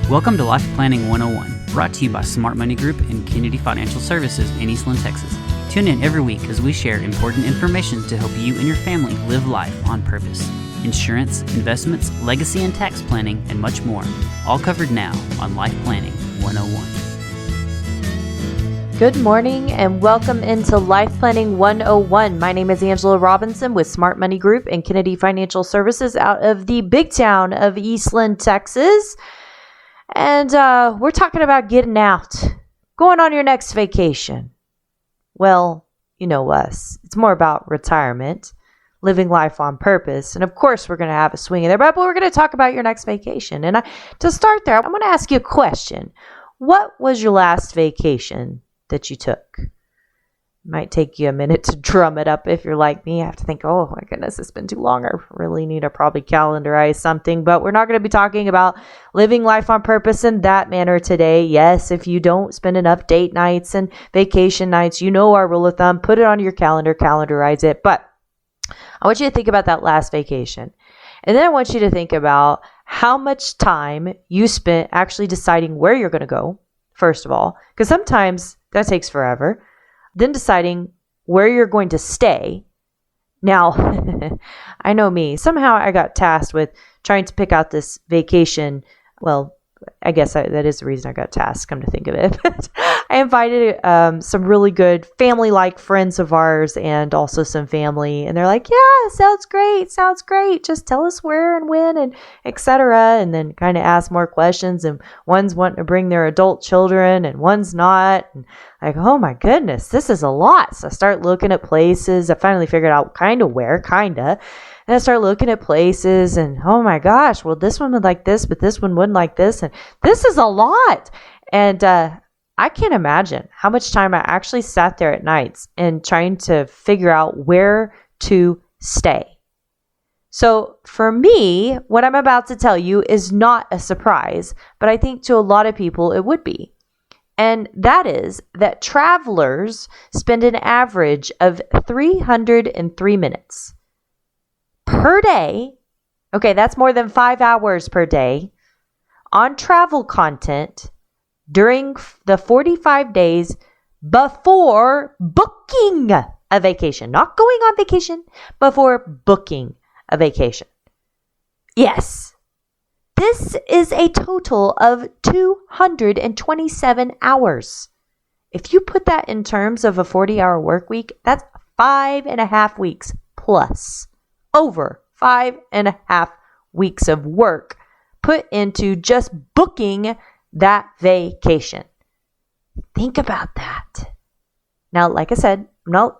Welcome to Life Planning 101, brought to you by Smart Money Group and Kennedy Financial Services in Eastland, Texas. Tune in every week as we share important information to help you and your family live life on purpose. Insurance, investments, legacy and tax planning, and much more. All covered now on Life Planning 101. Good morning and welcome into Life Planning 101. My name is Angela Robinson with Smart Money Group and Kennedy Financial Services out of the big town of Eastland, Texas. And we're talking about getting out, going on your next vacation. Well, you know us. It's more about retirement, living life on purpose. And of course, we're going to have a swing in there, but we're going to talk about your next vacation. And to start there, I'm going to ask you a question. What was your last vacation that you took? It might take you a minute to drum it up if you're like me. I have to think, oh my goodness, it's been too long. I really need to probably calendarize something, but we're not going to be talking about living life on purpose in that manner today. Yes, if you don't spend enough date nights and vacation nights, you know our rule of thumb, put it on your calendar, calendarize it. But I want you to think about that last vacation. And then I want you to think about how much time you spent actually deciding where you're going to go, first of all, because sometimes that takes forever. Then deciding where you're going to stay. Now, I know me. Somehow I got tasked with trying to pick out this vacation. Well, I guess that is the reason I got tasked, come to think of it. But I invited some really good family-like friends of ours and also some family. And they're like, yeah, sounds great. Just tell us where and when and etc. And then kind of ask more questions. And one's wanting to bring their adult children and one's not. And like, oh my goodness, this is a lot. So I start looking at places. I finally figured out kind of. And I start looking at places and, oh my gosh, well, this one would like this, but this one wouldn't like this. And this is a lot. And I can't imagine how much time I actually sat there at nights and trying to figure out where to stay. So for me, what I'm about to tell you is not a surprise, but I think to a lot of people it would be. And that is that travelers spend an average of 303 minutes per day. Okay, that's more than 5 hours per day on travel content during the 45 days before booking a vacation. Not going on vacation, before booking a vacation. Yes, this is a total of 227 hours. If you put that in terms of a 40-hour work week, that's 5.5 weeks plus. Over 5.5 weeks of work put into just booking that vacation. Think about that. Now, like I said, I'm not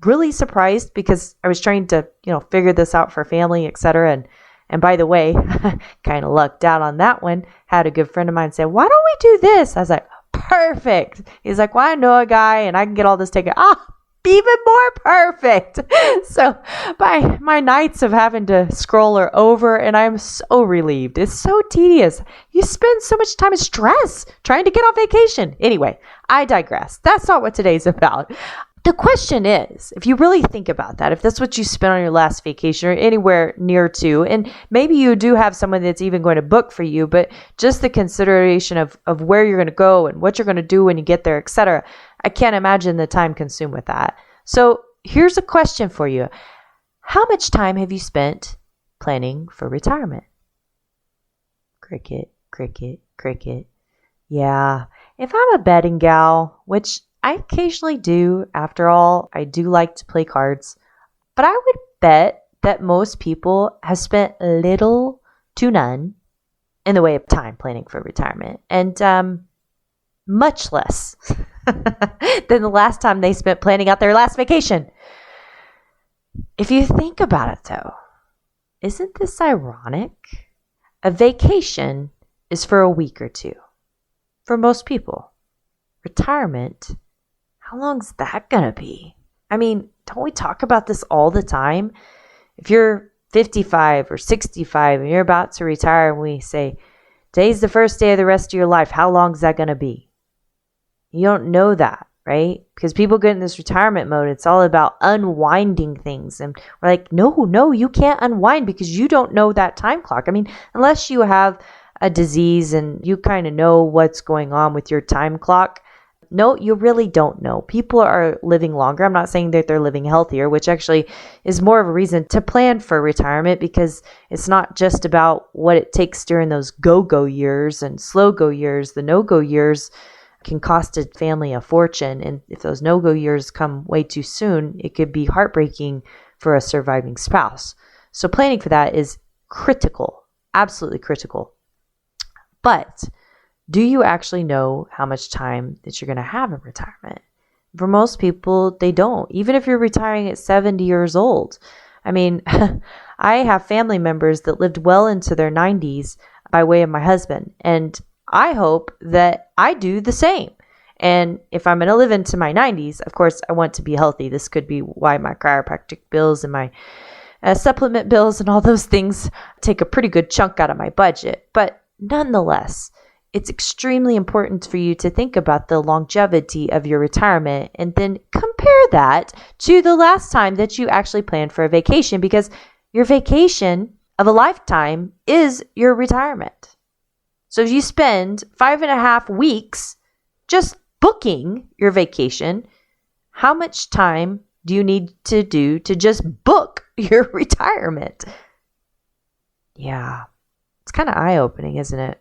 really surprised because I was trying to, figure this out for family, etc. And by the way, kind of lucked out on that one. Had a good friend of mine say, why don't we do this? I was like, perfect. He's like, well, I know a guy and I can get all this taken. Even more perfect. So my nights of having to scroll are over and I'm so relieved. It's so tedious. You spend so much time in stress trying to get on vacation. Anyway, I digress. That's not what today's about. The question is, if you really think about that, if that's what you spent on your last vacation or anywhere near to, and maybe you do have someone that's even going to book for you, but just the consideration of where you're going to go and what you're going to do when you get there, etc. I can't imagine the time consumed with that. So here's a question for you. How much time have you spent planning for retirement? Cricket, cricket, cricket. Yeah, if I'm a betting gal, which I occasionally do, after all, I do like to play cards, but I would bet that most people have spent little to none in the way of time planning for retirement, and much less than the last time they spent planning out their last vacation. If you think about it though, isn't this ironic? A vacation is for a week or two for most people. Retirement, how long's that gonna be? I mean, don't we talk about this all the time? If you're 55 or 65 and you're about to retire and we say, today's the first day of the rest of your life, how long is that gonna be? You don't know that, right? Because people get in this retirement mode. It's all about unwinding things. And we're like, no, you can't unwind because you don't know that time clock. I mean, unless you have a disease and you kind of know what's going on with your time clock. No, you really don't know. People are living longer. I'm not saying that they're living healthier, which actually is more of a reason to plan for retirement, because it's not just about what it takes during those go-go years and slow-go years. The no-go years can cost a family a fortune. And if those no-go years come way too soon, it could be heartbreaking for a surviving spouse. So planning for that is critical, absolutely critical. But do you actually know how much time that you're going to have in retirement? For most people, they don't. Even if you're retiring at 70 years old. I mean, I have family members that lived well into their 90s by way of my husband. And I hope that I do the same. And if I'm going to live into my 90s, of course, I want to be healthy. This could be why my chiropractic bills and my supplement bills and all those things take a pretty good chunk out of my budget. But nonetheless, it's extremely important for you to think about the longevity of your retirement and then compare that to the last time that you actually planned for a vacation, because your vacation of a lifetime is your retirement. So if you spend 5.5 weeks just booking your vacation, how much time do you need to do to just book your retirement? Yeah, it's kind of eye-opening, isn't it?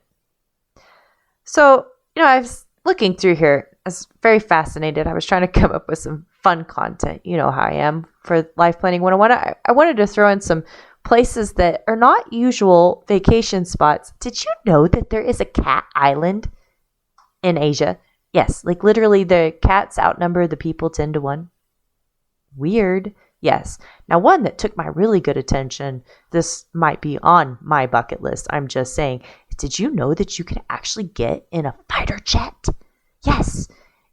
So, I was looking through here. I was very fascinated. I was trying to come up with some fun content. You know how I am for Life Planning 101. I wanted to throw in some places that are not usual vacation spots. Did you know that there is a cat island in Asia? Yes, like literally the cats outnumber the people 10 to 1. Weird. Yes. Now, one that took my really good attention, this might be on my bucket list, I'm just saying. Did you know that you can actually get in a fighter jet? Yes.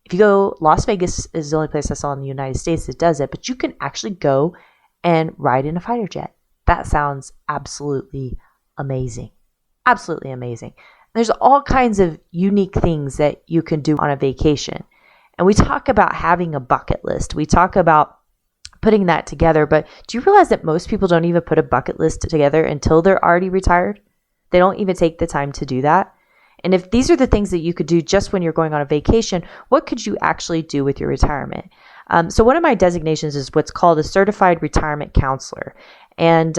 If you go, Las Vegas is the only place I saw in the United States that does it, but you can actually go and ride in a fighter jet. That sounds absolutely amazing. Absolutely amazing. There's all kinds of unique things that you can do on a vacation. And we talk about having a bucket list. We talk about putting that together, but do you realize that most people don't even put a bucket list together until they're already retired? They don't even take the time to do that. And if these are the things that you could do just when you're going on a vacation, what could you actually do with your retirement? So one of my designations is what's called a certified retirement counselor. And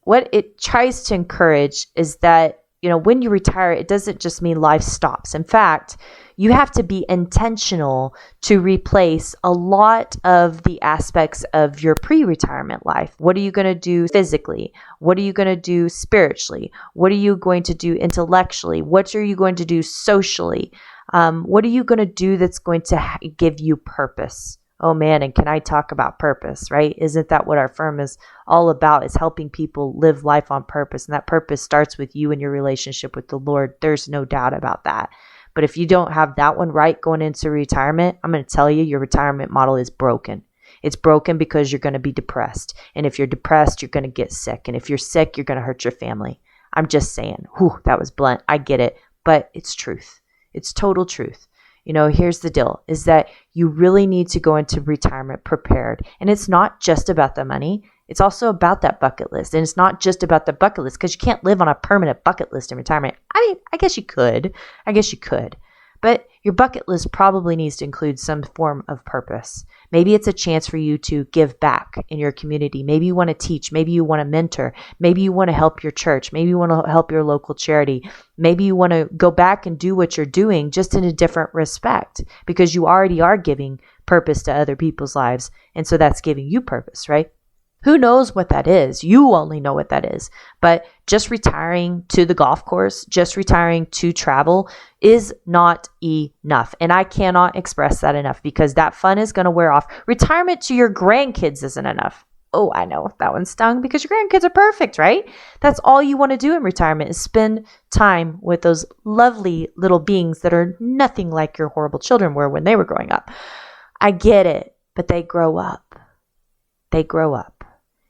what it tries to encourage is that, when you retire, it doesn't just mean life stops. In fact, you have to be intentional to replace a lot of the aspects of your pre-retirement life. What are you going to do physically? What are you going to do spiritually? What are you going to do intellectually? What are you going to do socially? What are you going to do that's going to give you purpose? Oh man, and can I talk about purpose, right? Isn't that what our firm is all about, is helping people live life on purpose? And that purpose starts with you and your relationship with the Lord. There's no doubt about that. But if you don't have that one right going into retirement, I'm going to tell you, your retirement model is broken. It's broken because you're going to be depressed. And if you're depressed, you're going to get sick. And if you're sick, you're going to hurt your family. I'm just saying, whew, that was blunt. I get it, but it's truth. It's total truth. Here's the deal, is that you really need to go into retirement prepared. And it's not just about the money. It's also about that bucket list. And it's not just about the bucket list, because you can't live on a permanent bucket list in retirement. I mean, I guess you could. But your bucket list probably needs to include some form of purpose. Maybe it's a chance for you to give back in your community. Maybe you want to teach. Maybe you want to mentor. Maybe you want to help your church. Maybe you want to help your local charity. Maybe you want to go back and do what you're doing just in a different respect, because you already are giving purpose to other people's lives. And so that's giving you purpose, right? Who knows what that is? You only know what that is. But just retiring to the golf course, just retiring to travel is not enough. And I cannot express that enough, because that fun is going to wear off. Retirement to your grandkids isn't enough. Oh, I know that one stung, because your grandkids are perfect, right? That's all you want to do in retirement, is spend time with those lovely little beings that are nothing like your horrible children were when they were growing up. I get it, but they grow up.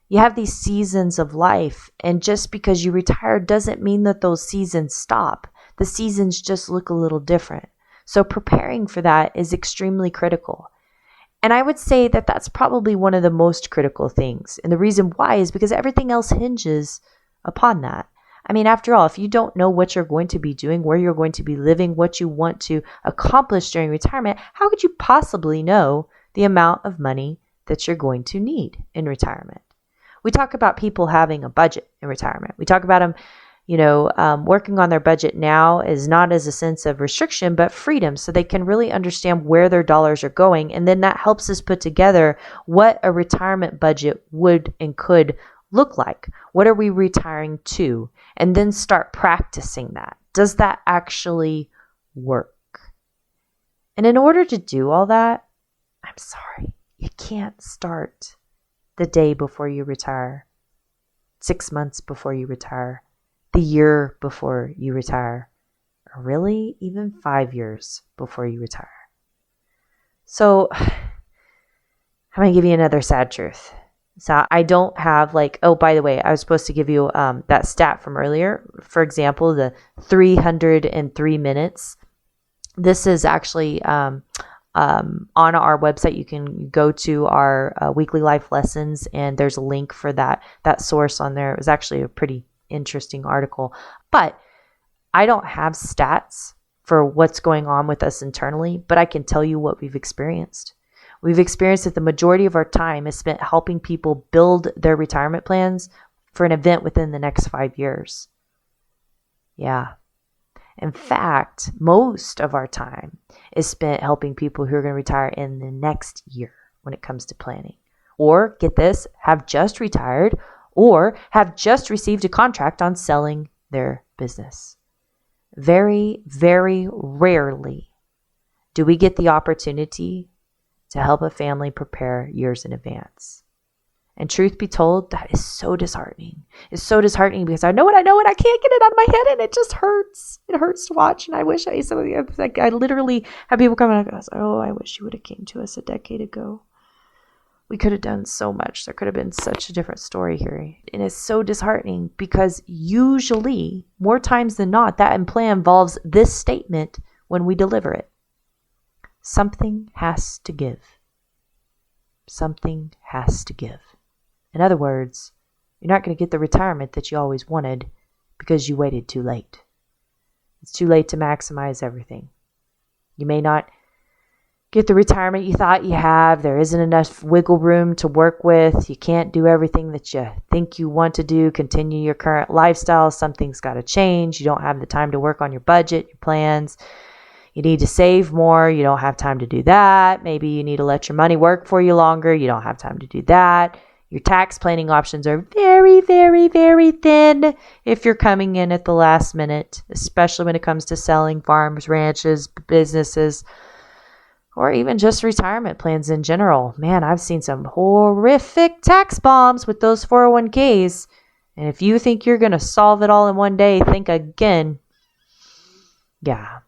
You have these seasons of life, and just because you retire doesn't mean that those seasons stop. The seasons just look a little different. So preparing for that is extremely critical. And I would say that that's probably one of the most critical things. And the reason why is because everything else hinges upon that. I mean, after all, if you don't know what you're going to be doing, where you're going to be living, what you want to accomplish during retirement, how could you possibly know the amount of money that you're going to need in retirement? We talk about people having a budget in retirement. We talk about them, working on their budget now is not as a sense of restriction, but freedom, so they can really understand where their dollars are going. And then that helps us put together what a retirement budget would and could look like. What are we retiring to? And then start practicing that. Does that actually work? And in order to do all that, I'm sorry, you can't start the day before you retire, 6 months before you retire, the year before you retire, or really even 5 years before you retire. So I'm going to give you another sad truth. So I don't have by the way, I was supposed to give you that stat from earlier. For example, the 303 minutes. This is actually on our website. You can go to our weekly life lessons, and there's a link for that source on there. It was actually a pretty interesting article. But I don't have stats for what's going on with us internally, but I can tell you what we've experienced. We've experienced that the majority of our time is spent helping people build their retirement plans for an event within the next 5 years. Yeah. In fact, most of our time is spent helping people who are going to retire in the next year when it comes to planning. Or, get this, have just retired or have just received a contract on selling their business. Very, very rarely do we get the opportunity to help a family prepare years in advance. And truth be told, that is so disheartening. It's so disheartening because I know it, I can't get it out of my head, and it just hurts. It hurts to watch, and I wish I literally have people come and go, oh, I wish you would have came to us a decade ago. We could have done so much. There could have been such a different story here. And it's so disheartening because usually, more times than not, that plan involves this statement when we deliver it. Something has to give. Something has to give. In other words, you're not going to get the retirement that you always wanted because you waited too late. It's too late to maximize everything. You may not get the retirement you thought you have. There isn't enough wiggle room to work with. You can't do everything that you think you want to do. Continue your current lifestyle. Something's got to change. You don't have the time to work on your budget, your plans. You need to save more. You don't have time to do that. Maybe you need to let your money work for you longer. You don't have time to do that. Your tax planning options are very, very, very thin if you're coming in at the last minute, especially when it comes to selling farms, ranches, businesses, or even just retirement plans in general. Man, I've seen some horrific tax bombs with those 401ks. And if you think you're going to solve it all in one day, think again. Yeah.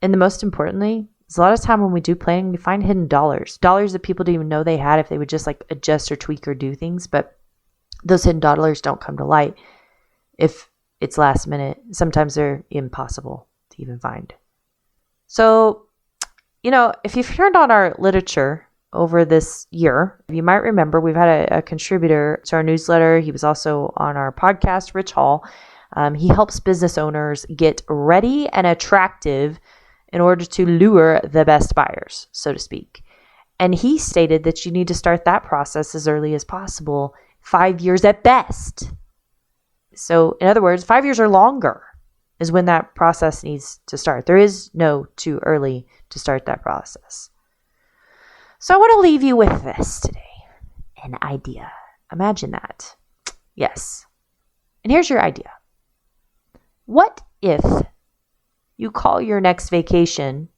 And the most importantly, is a lot of time when we do planning, we find hidden dollars that people didn't even know they had if they would just adjust or tweak or do things. But those hidden dollars don't come to light if it's last minute. Sometimes they're impossible to even find. So, if you've turned on our literature over this year, you might remember we've had a contributor to our newsletter. He was also on our podcast, Rich Hall. He helps business owners get ready and attractive in order to lure the best buyers, so to speak. And he stated that you need to start that process as early as possible, 5 years at best. So in other words, 5 years or longer is when that process needs to start. There is no too early to start that process. So I want to leave you with this today, an idea. Imagine that. Yes. And here's your idea. What if you call your next vacation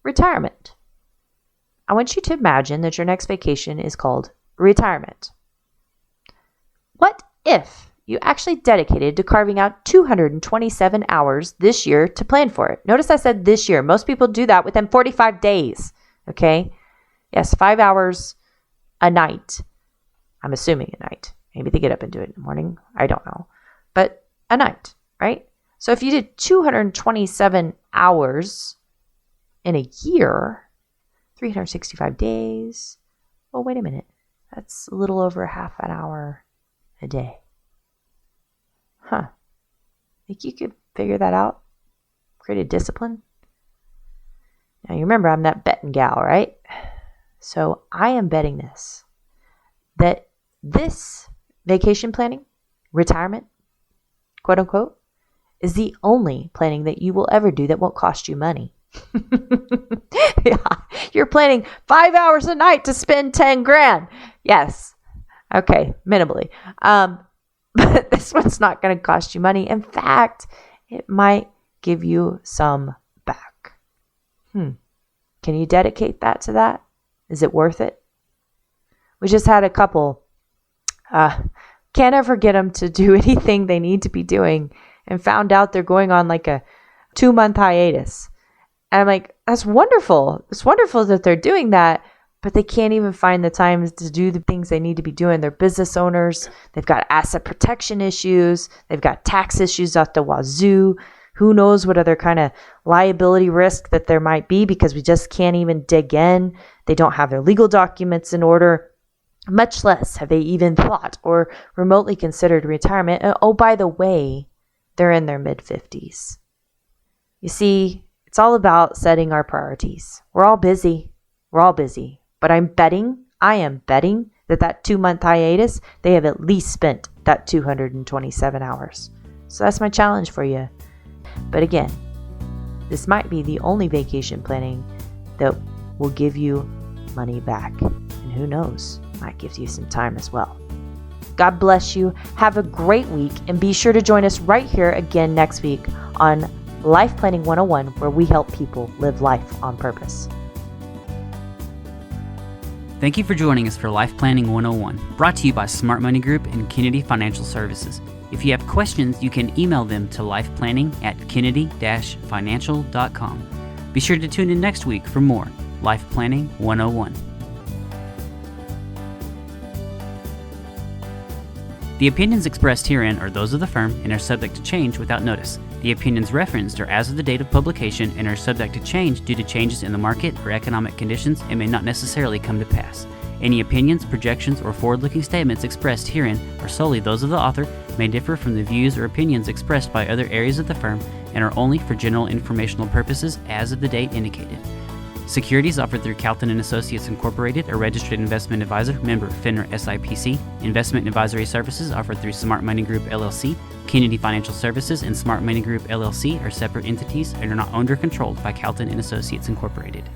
retirement? I want you to imagine that your next vacation is called retirement. What if you actually dedicated to carving out 227 hours this year to plan for it? Notice I said this year. Most people do that within 45 days. Okay? Yes, 5 hours a night. I'm assuming a night. Maybe they get up and do it in the morning. I don't know. But a night, right? So if you did 227 hours in a year, 365 days, well, wait a minute. That's a little over half an hour a day. Think you could figure that out? Create a discipline? Now, you remember I'm that betting gal, right? So I am betting that this vacation planning, retirement, quote unquote, is the only planning that you will ever do that won't cost you money. Yeah, you're planning 5 hours a night to spend 10 grand. Yes. Okay, minimally. But this one's not going to cost you money. In fact, it might give you some back. Can you dedicate that to that? Is it worth it? We just had a couple. Can't ever get them to do anything they need to be doing, and found out they're going on like a 2-month hiatus. And I'm like, that's wonderful. It's wonderful that they're doing that, but they can't even find the time to do the things they need to be doing. They're business owners. They've got asset protection issues. They've got tax issues at the wazoo. Who knows what other kind of liability risk that there might be, because we just can't even dig in. They don't have their legal documents in order. Much less have they even thought or remotely considered retirement. And oh, by the way, they're in their mid-50s. You see, it's all about setting our priorities. We're all busy. But I am betting that 2-month hiatus, they have at least spent that 227 hours. So that's my challenge for you. But again, this might be the only vacation planning that will give you money back. And who knows, might give you some time as well. God bless you. Have a great week, and be sure to join us right here again next week on Life Planning 101, where we help people live life on purpose. Thank you for joining us for Life Planning 101, brought to you by Smart Money Group and Kennedy Financial Services. If you have questions, you can email them to lifeplanning@kennedy-financial.com. Be sure to tune in next week for more Life Planning 101. The opinions expressed herein are those of the firm and are subject to change without notice. The opinions referenced are as of the date of publication and are subject to change due to changes in the market or economic conditions and may not necessarily come to pass. Any opinions, projections, or forward-looking statements expressed herein are solely those of the author, may differ from the views or opinions expressed by other areas of the firm, and are only for general informational purposes as of the date indicated. Securities offered through Calton & Associates Incorporated, a registered investment advisor, member FINRA SIPC. Investment advisory services offered through Smart Money Group LLC. Kennedy Financial Services and Smart Money Group LLC are separate entities and are not owned or controlled by Calton & Associates Incorporated.